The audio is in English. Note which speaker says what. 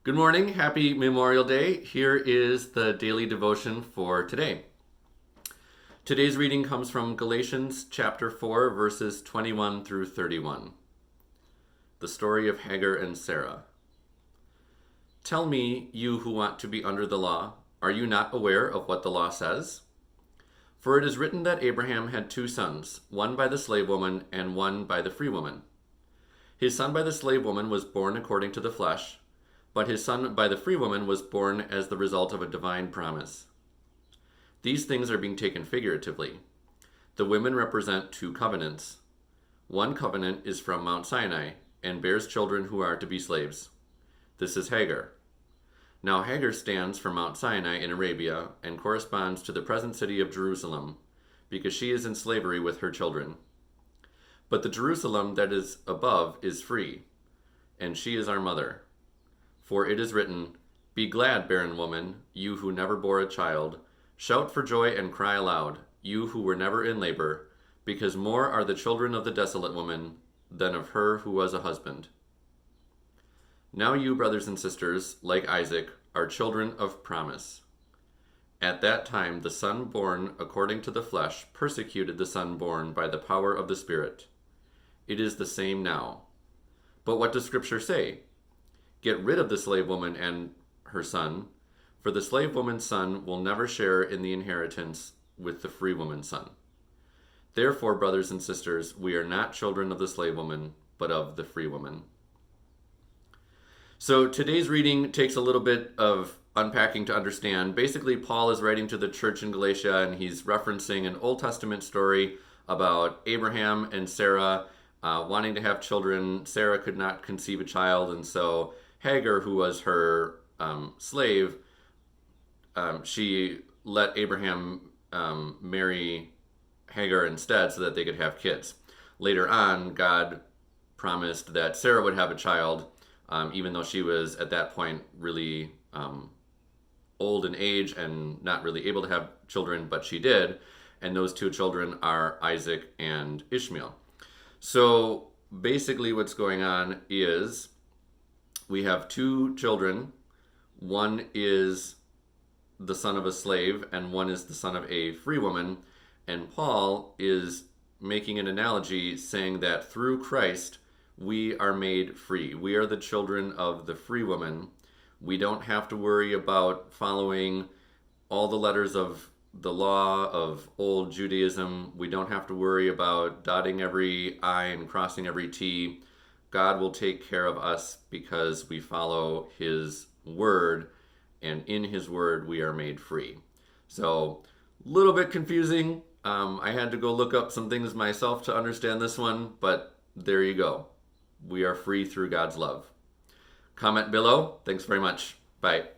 Speaker 1: Good morning. Happy Memorial Day. Here is the daily devotion for today. Today's reading comes from Galatians chapter 4, verses 21 through 31. The story of Hagar and Sarah. Tell me, you who want to be under the law, are you not aware of what the law says? For it is written that Abraham had two sons, one by the slave woman and one by the free woman. His son by the slave woman was born according to the flesh, but his son by the free woman was born as the result of a divine promise. These things are being taken figuratively. The women represent two covenants. One covenant is from Mount Sinai and bears children who are to be slaves. This is Hagar. Now Hagar stands for Mount Sinai in Arabia and corresponds to the present city of Jerusalem, because she is in slavery with her children. But the Jerusalem that is above is free, and she is our mother. For it is written, Be glad, barren woman, you who never bore a child. Shout for joy and cry aloud, you who were never in labor, because more are the children of the desolate woman than of her who was a husband. Now you, brothers and sisters, like Isaac, are children of promise. At that time the son born according to the flesh persecuted the son born by the power of the Spirit. It is the same now. But what does Scripture say? Get rid of the slave woman and her son, for the slave woman's son will never share in the inheritance with the free woman's son. Therefore, brothers and sisters, we are not children of the slave woman, but of the free woman. So today's reading takes a little bit of unpacking to understand. Basically, Paul is writing to the church in Galatia, and he's referencing an Old Testament story about Abraham and Sarah wanting to have children. Sarah could not conceive a child, and so Hagar, who was her slave, she let Abraham marry Hagar instead so that they could have kids. Later on, God promised that Sarah would have a child, even though she was at that point really old in age and not really able to have children, but she did. And those two children are Isaac and Ishmael. So basically what's going on is we have two children. One is the son of a slave and one is the son of a free woman. And Paul is making an analogy saying that through Christ, we are made free. We are the children of the free woman. We don't have to worry about following all the letters of the law of old Judaism. We don't have to worry about dotting every I and crossing every T. God will take care of us because we follow his word, and in his word we are made free. So, a little bit confusing. I had to go look up some things myself to understand this one, but there you go. We are free through God's love. Comment below. Thanks very much. Bye.